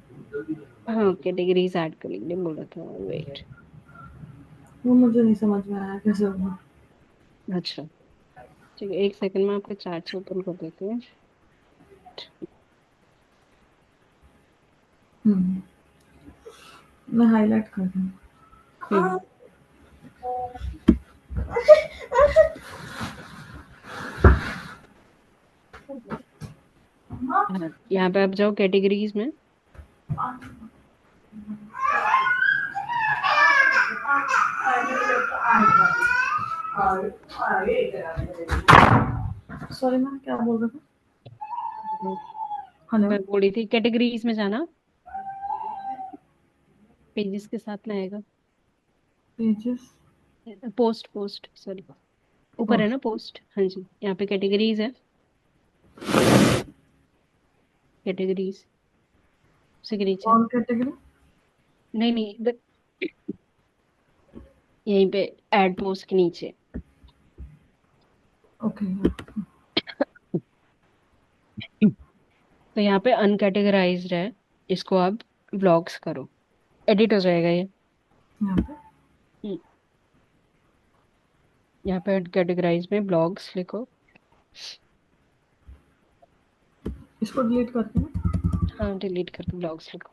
हाँ, कैटेगरीज ऐड कर लिए बोला था, वेट। वो मुझे नहीं समझ में आया कैसे होगा। अच्छा, ठीक है, एक सेकंड में आपके चार्ट ओपन कर देते हैं। हम्म। मैं हाईलाइट कर दूँ। हम्म हाँ, यहाँ पे आप जाओ कैटेगरीज में। सॉरी मैम, क्या बोल रहे थे? हेलो। मैं बोल रही थी कैटेगरीज में जाना, पेजेस के साथ में आएगा। पेजेस। पोस्ट पोस्ट सॉरी, ऊपर है ना पोस्ट। पोस्ट, हाँ जी, यहाँ पे कैटेगरीज है। कैटेगरीज उसी के नीचे। कौन कैटेगरी? नहीं नहीं, इधर, यहीं पे एड पोस्ट के नीचे। ओके। तो यहाँ पे अनकैटेगराइज्ड है, इसको आप ब्लॉक्स करो, एडिट हो जाएगा ये। यहाँ पे हम्म, यहाँ पे कैटेगराइज में ब्लॉग्स लिखो। इसको डिलीट करते हैं। हाँ डिलीट करके ब्लॉग्स लिखो।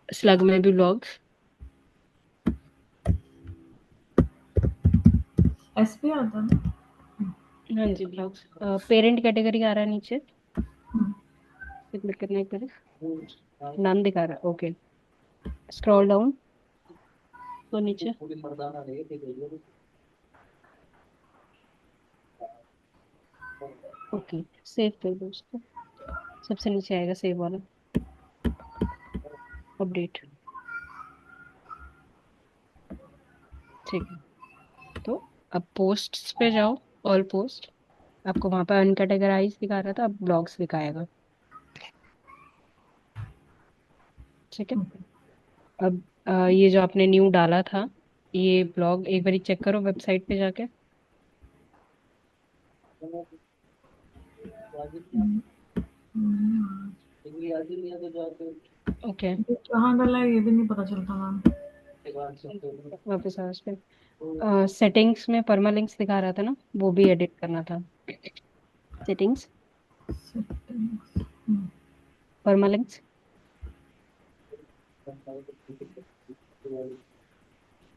स्लग में भी ब्लॉग्स। एस पे आता है ना? हाँ जी ब्लॉग्स, पेरेंट कैटेगरी आ रहा है नीचे, हम्म, क्लिक करने पर नाम दिखा रहा है, ओके। स्क्रॉल डाउन तो नीचे, ओके, सेव कर दो उसको। सबसे नीचे आएगा सेव वाला, अपडेट, ठीक है। तो अब पोस्ट्स पे जाओ, ऑल पोस्ट, आपको वहां पर अनकैटेगराइज दिखा रहा था, अब ब्लॉग्स दिखाएगा, ठीक है। अब ये जो आपने न्यू डाला था, ये ब्लॉग एक बार चेक करो वेबसाइट पे जाके। हम्म। ओके, ये कहाँ डाला है ये भी नहीं पता चलता मैम। वापस आओ उस पे। सेटिंग्स में परमालिंक्स दिखा रहा था ना, वो भी एडिट करना था। Settings, settings. परमालिंक्स,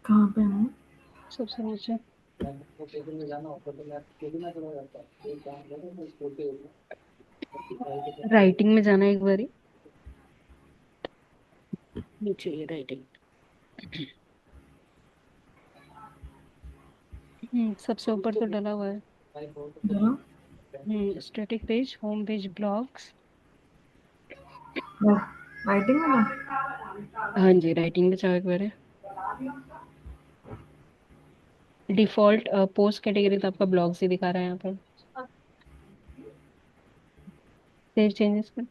कहाँ पे है? सबसे नीचे। राइटिंग में जाना एक बारी, नीचे ये राइटिंग। सबसे ऊपर तो डला हुआ है। जरा static page, home page, blogs. Writing में ना। हाँ जी, राइटिंग में जाओ एक बार। डिफॉल्ट पोस्ट कैटेगरी तो आपका ब्लॉग्स ही दिखा रहा है यहाँ पर। सेव चेंजेस कर।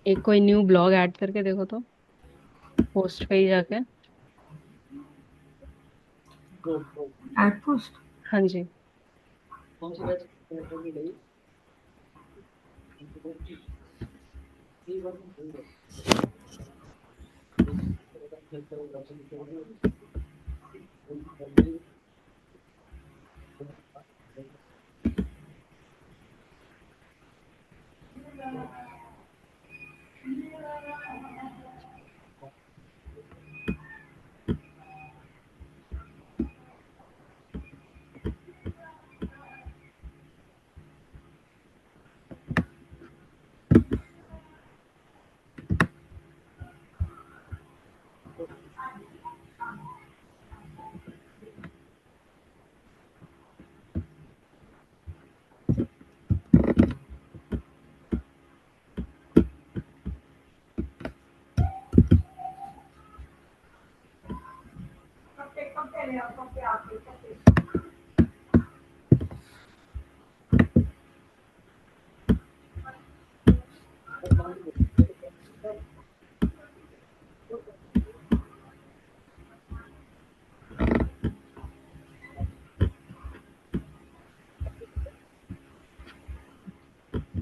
एक कोई न्यू ब्लॉग ऐड करके देखो तो, पोस्ट पे ही जाके। Add post. हाँ जी।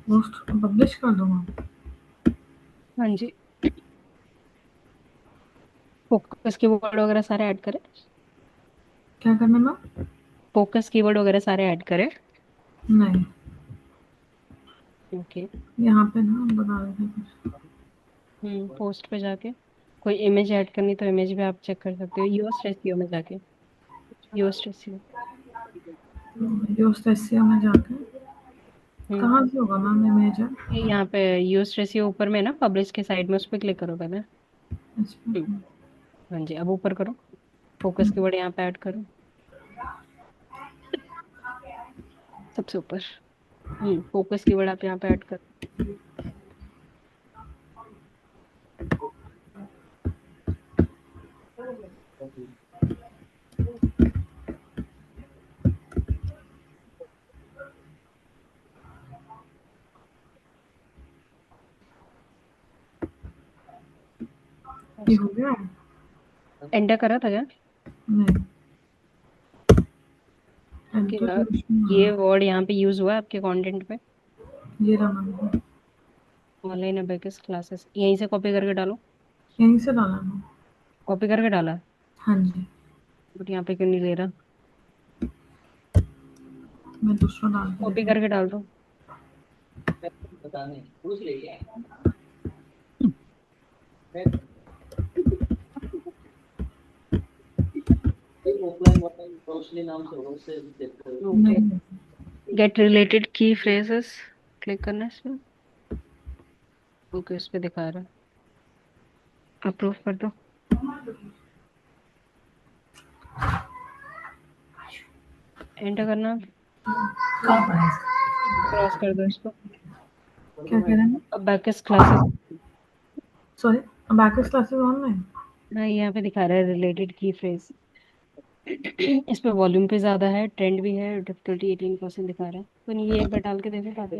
पोस्ट पब्लिश कर दूंगा। हाँ जी, फोकस कीवर्ड वगैरह सारे ऐड करें। क्या करना मैम? फोकस कीवर्ड वगैरह सारे ऐड करें। नहीं, ओके। यहाँ पे ना बता रहे थे कुछ। पोस्ट पे जाके कोई इमेज ऐड करनी तो इमेज भी आप चेक कर सकते हो, यूएस रेसियो में जाके। US ratio. यूएस एसईओ में जाके हम्म कहाँ से होगा मैम इमेज है? ये यहाँ पे यूएस रेसियो ऊपर में ना, पब्लिश के साइड में, उस पर क्लिक करो पहले। इसमें हम्म, हाँ जी, अब ऊपर करो, फोकस हम्म, कीवर्ड यहाँ पे ऐड करो, सबसे ऊपर। फोकस कीवर्ड आप यहाँ पे ऐड करो। ये हो गया है? एंटर करा था क्या? नहीं, कि, एंटर ये वर्ड यहाँ पे यूज हुआ है आपके कंटेंट पे? ये रहा मैम, ऑनलाइन अबेकस क्लासेस, यहीं से कॉपी करके डालो। यहीं से डाला मैम। कॉपी करके डाला, हाँ जी, बट यहाँ पे क्यों नहीं ले रहा? मैं दूसरा डाल के कॉपी देखूँ। करके डाल दो। ओके, नहीं, गेट रिलेटेड की फ्रेजेस, क्लिक करना है इसमें। ओके, उस पे दिखा रहा है, अप्रूव कर दो। एंटर करना, क्रॉस कर दो इसको। क्या कह रहे हैं? Abacus classes. Sorry, abacus classes online. हाँ, यहाँ पे दिखा रहा है रिलेटेड की फ्रेज। इस पे वॉल्यूम पे ज्यादा है, ट्रेंड भी है, डिफिकल्टी 18% दिखा रहा है, तो नहीं, ये एक बार डाल के देखो काफी।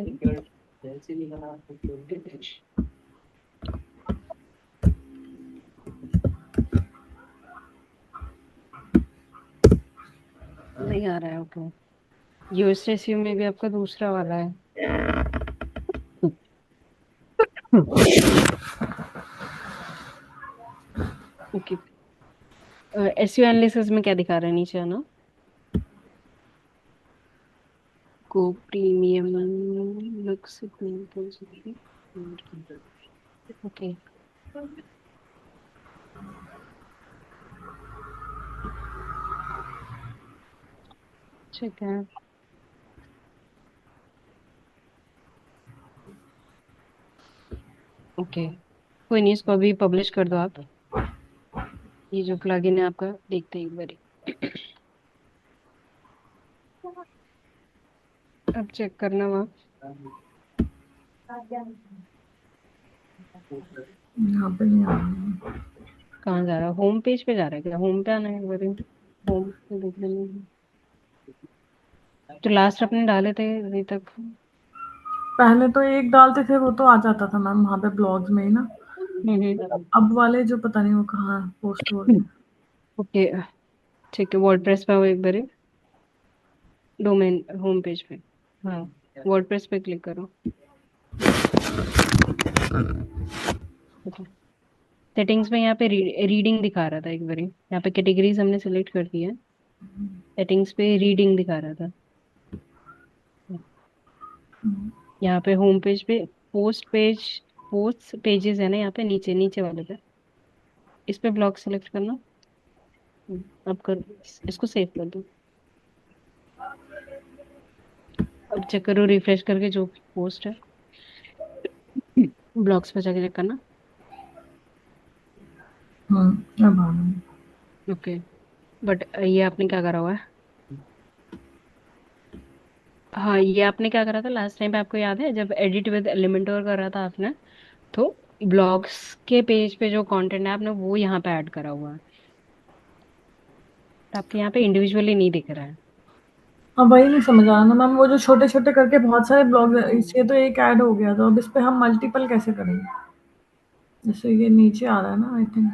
नहीं आ रहा है, ओके। यूएस रेशियो में भी आपका दूसरा वाला है। ओके, एसईओ एनालिसिस में क्या दिखा रहा है नीचे, है ना? को प्रीमियम लुक्स, ओके, ठीक है। ओके, कोई नहीं, इसको अभी पब्लिश कर दो आप। ये जो प्लगइन है आपका, देखते हैं एक बारी। अब चेक करना वहाँ। यहाँ पे नहीं आ रहा है। कहाँ जा रहा है? होम पेज पे जा रहा है क्या? होम पे आना है एक बारी, होम पे देख लेंगे। तो लास्ट अपने डाले थे अभी तक। पहले तो एक डालते थे वो तो आ जाता था मैम वहाँ पे ब्लॉग्स में ही ना। अब वाले जो पता नहीं वो कहाँ पोस्ट हो रहे हैं। ओके, ठीक है, वर्डप्रेस पे आओ एक बारी, डोमेन होम पेज पे। हाँ, वर्डप्रेस पे क्लिक करो। सेटिंग्स में यहाँ पे रीडिंग दिखा रहा था एक बारी, यहाँ पे कैटेगरीज हमने सेलेक्ट कर दी है, सेटिंग्स पे रीडिंग दिखा रहा था। यहाँ पे होम पेज पे पोस्ट पेजेस है ना, यहाँ पे नीचे नीचे वाले पे, इस पे ब्लॉग सेलेक्ट करना। अब कर, इसको सेव कर दो। अब चेक करो रिफ्रेश करके जो पोस्ट है, ब्लॉग्स पे जाके चेक करना। अब आ रहा है। ओके, बट ये आपने क्या करा हुआ है? हाँ, ये आपने क्या करा था लास्ट टाइम पे, आपको याद है जब एडिट विद एलिमेंटोर कर रहा था आपने, तो ब्लॉग्स के पेज पे जो कंटेंट है आपने वो यहाँ पे ऐड करा हुआ है, तो आपके यहाँ पे इंडिविजुअली नहीं दिख रहा है। अब वही नहीं समझ आ रहा ना मैम, वो जो छोटे छोटे करके बहुत सारे ब्लॉग, इससे तो एक ऐड हो गया तो अब इस पे हम मल्टीपल कैसे करेंगे? जैसे ये नीचे आ रहा है ना, आई थिंक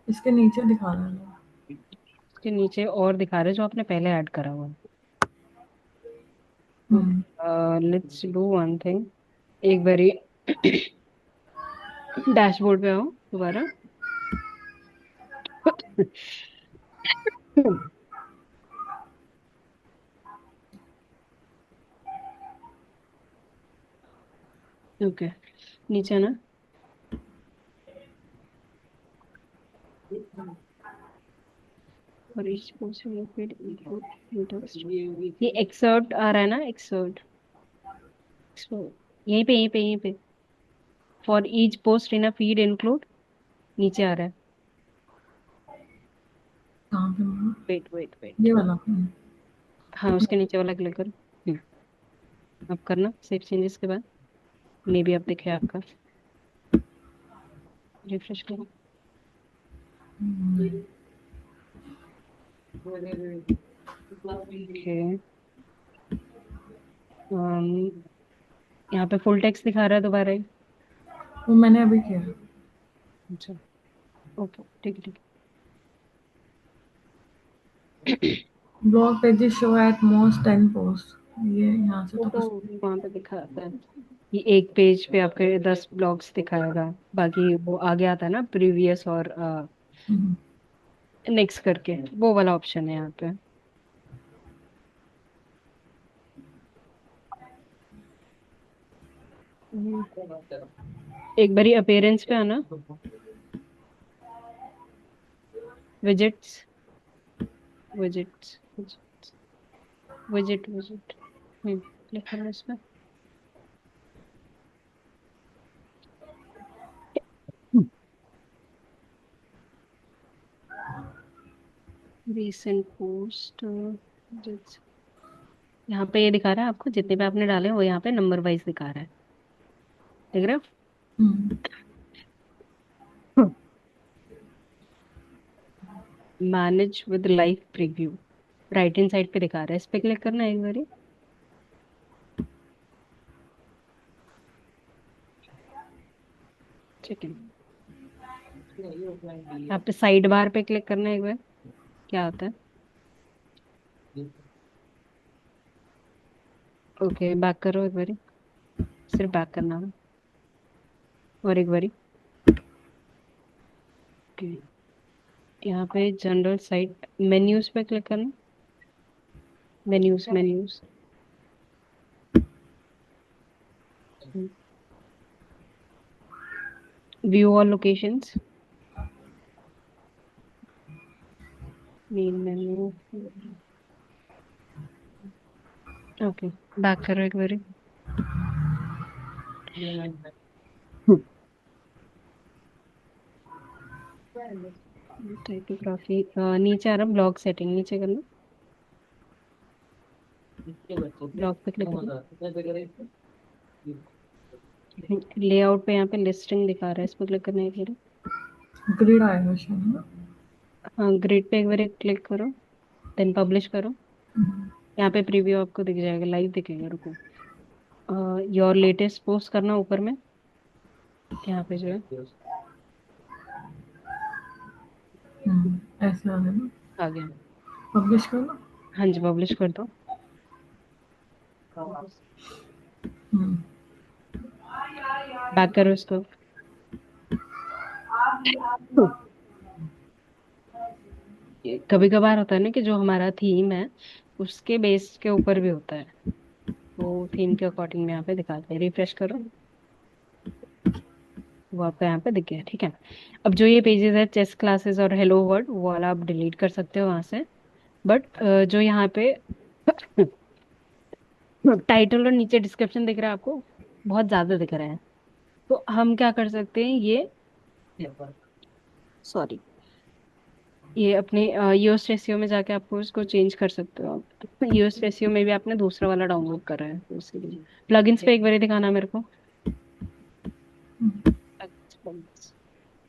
इसके नीचे दिखा रहा है। उसके नीचे और दिखा रहे हैं जो आपने पहले ऐड करा हुआ है। हम्म, लेट्स डू वन थिंग, एक बारी डैशबोर्ड पे आओ दोबारा। ओके, नीचे ना। और इस पोस्ट में फिर ये एक्सर्ट आ रहा है ना, एक्सर्ट। यहीं पे यहीं पे यहीं पे, for each post in a feed include, नीचे आ रहा है। कहाँ पे मामा? Wait wait wait. ये वाला हाँ, उसके नीचे वाला क्लिक करो। अब करना सेव चेंजेस के बाद, मे बी अब दिखे आपका। रिफ्रेश करो। ओके, यहाँ पे फुल टेक्स्ट दिखा रहा है दोबारा ही। वो मैंने अभी किया। अच्छा, ओके, ठीक है ठीक blog pages show at most 10 post. ये यहाँ से है। तो तो कुछ। वहाँ पे दिखाता है, ये एक पेज पे आपके 10 ब्लॉग्स दिखाएगा। बाकी वो आगे आता है ना, प्रीवियस और हम्म, नेक्स्ट करके, वो वाला ऑप्शन है यहाँ पे। एक बारी अपीयरेंस पे आना, visits, visits, visit visit, click करना इसमें। रीसेंट पोस्ट, यहाँ पे ये दिखा रहा है आपको, जितने भी आपने डाले हैं वो यहाँ पे नंबर वाइज दिखा रहा है, देख रहे हम्म, हो। Manage with live preview, right hand side पे दिखा रहा है, इस पे क्लिक करना है एक बारी। ठीक है, यहाँ पे साइड बार पे क्लिक करना है एक बार, क्या होता है। ओके, बैक करो एक बारी, सिर्फ बैक करना है। और एक बारी। ओके, यहाँ पे जनरल साइट मेन्यूज पे क्लिक करना, menus menus, view all locations, main menu. Okay, back करो एक बारी। टाइपोग्राफी, नीचे आ रहा ब्लॉग सेटिंग, नीचे करना, ब्लॉग पे क्लिक करना। लेआउट पे यहाँ पे लिस्टिंग दिखा रहा है, इस पे क्लिक करना है एक बारी। ग्रिड आएगा शायद ना। हाँ, ग्रिड पे एक बारी क्लिक करो, देन पब्लिश करो। यहाँ पे प्रीव्यू आपको दिख जाएगा, लाइव दिखेगा, रुको। योर लेटेस्ट पोस्ट करना ऊपर में, यहाँ पे जो है। ऐसे आ गया ना। आ गया। पब्लिश करना। हाँ जी, पब्लिश कर दो। हम्म, बैक करो इसको। कभी कभार होता है ना कि जो हमारा थीम है उसके बेस के ऊपर भी होता है, वो थीम के अकॉर्डिंग में यहाँ पे दिखाते हैं। रिफ्रेश करो, वो आपका यहाँ पे दिख गया, ठीक है। अब जो ये पेजेस है, चेस क्लासेस और हेलो वर्ल्ड, वो वाला आप डिलीट कर सकते हो वहां से। बट जो यहाँ पे टाइटल और नीचे डिस्क्रिप्शन दिख रहा है आपको, बहुत ज्यादा दिख रहा है। तो हम क्या कर सकते हैं, ये, सॉरी, ये अपने यूएस रेशियो में जाके आपको इसको चेंज कर सकते हो आप। यूएस रेशियो में भी आपने दूसरा वाला डाउनलोड करा है, तो उसके लिए प्लगइन्स पे एक बार दिखाना मेरे को।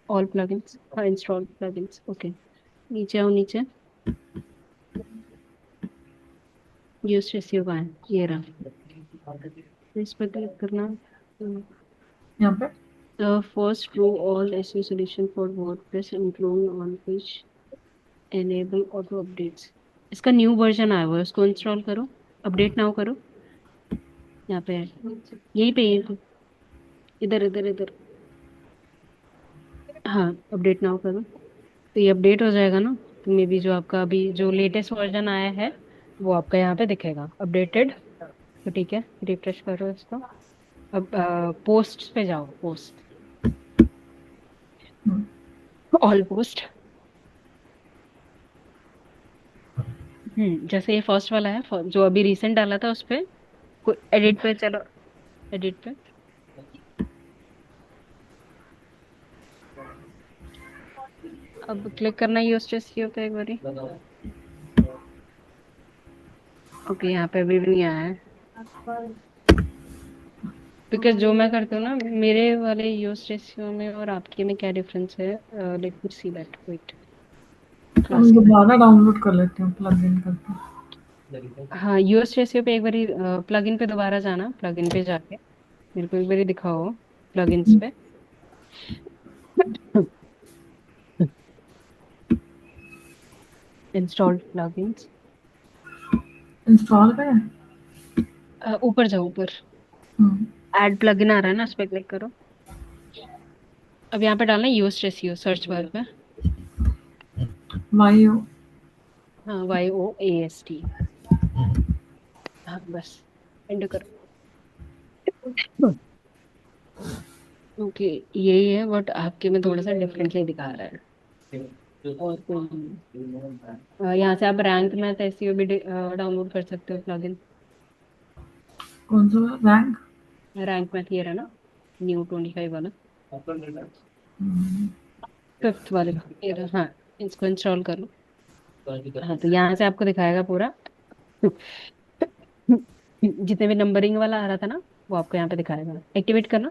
ऑल प्लगइन्स, हाँ, इंस्टॉल प्लगइन्स, ओके। नीचे आओ, नीचे यूएस रेशियो का है, ये रहा। तो इस पर क्लिक करना। यहाँ पे The first true all SEO solution for WordPress including on page enable auto updates, इसका न्यू वर्जन आया हुआ है, उसको इंस्टॉल करो, अपडेट नाउ करो। यहाँ पे है, यहीं पे इधर इधर इधर। हाँ, अपडेट नाउ करो, तो ये अपडेट हो जाएगा ना। तो मे बी जो आपका अभी जो लेटेस्ट वर्जन आया है वो आपका यहाँ पे दिखेगा अपडेटेड। तो ठीक है, रिफ्रेश करो इसको। अब पोस्ट पे जाओ, पोस्ट, हम्म, ऑल पोस्ट। जैसे ये फर्स्ट वाला है, जो अभी रिसेंट डाला था उस पे, कोई एडिट पे चलो, एडिट पे। अब क्लिक करना है यूज स्टूडियो पे एक बारी। ओके, यहाँ पे अभी भी नहीं आया है, बिकॉज जो मैं करती हूँ ना, मेरे वाले यूज स्टूडियो में और आपके में क्या डिफरेंस है, let me see that, wait. हम क्लास में, दोबारा डाउनलोड कर लेते हैं प्लग इन करके। हाँ यूज स्टूडियो पे एक बारी प्लगइन पे दोबारा जाना, प्लगइन पे जाके मेरे को एक बारी दिखाओ प्लगइन्स पे। इंस्टॉल्ड प्लगइन्स, इंस्टॉल करें? ऊपर जाओ, ऊपर हम्म, ऐड प्लगइन आ रहा है ना, उस पर क्लिक करो। अब यहाँ पे डालना है यूज एसईओ सर्च बार पे। Y O. हाँ, YOAST। हाँ बस, एंटर करो। ओके, यही है, बट आपके में थोड़ा सा डिफरेंटली दिखा रहा है, और कोई नहीं। यहाँ से आप रैंक मैथ एसईओ भी डाउनलोड कर सकते हो प्लगइन। कौन सा रैंक? रैंक मैथ ये रहा ना, न्यू 25 वाला, हम्म, फिफ्थ वाले का ये रहा। हाँ, इसको इंस्टॉल कर लो। हाँ, तो यहाँ से आपको दिखाएगा पूरा। जितने भी नंबरिंग वाला आ रहा था ना, वो आपको यहाँ पे दिखाएगा। एक्टिवेट करना,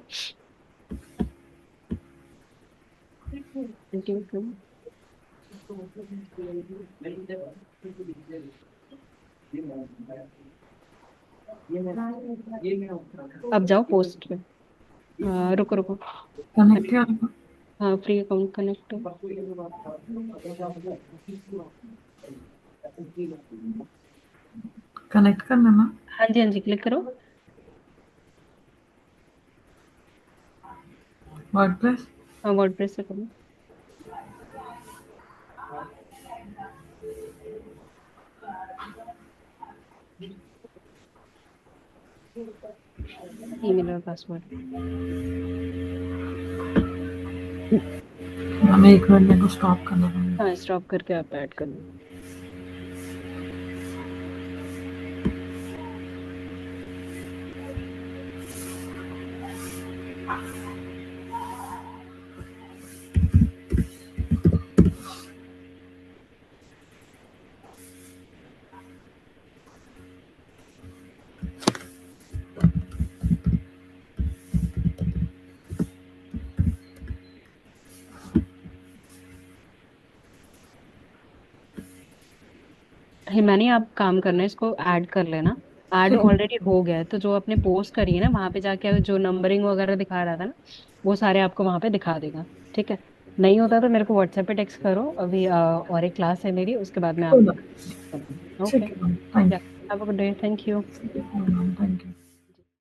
एक्टिवेट करना। अब जाओ पोस्ट पे। रुको रुको। कनेक्ट किया था? हाँ, फ्री अकाउंट कनेक्ट। कनेक्ट करना ना? हाँ जी, हाँ जी, क्लिक करो। वर्डप्रेस? हाँ, वर्डप्रेस से करो। ईमेल और पासवर्ड। हमें एक मिनट मेरे को स्टॉप करना पड़ेगा। हाँ, स्टॉप करके आप ऐड कर लो। हिमानी, आप काम करना है, इसको ऐड कर लेना। ऐड ठीक है। ऑलरेडी हो गया है, तो जो आपने पोस्ट करी है ना, वहां पे जाके जो नंबरिंग वगैरह दिखा रहा था ना, वो सारे आपको वहां पे दिखा देगा। ठीक है, नहीं होता तो मेरे को व्हाट्सएप पे टेक्स्ट करो। अभी और एक क्लास है मेरी, उसके बाद में कोई आपको बात करती हूँ। नहीं। ओके, ठीक है, thank have a good day, thank you. You. Thank you.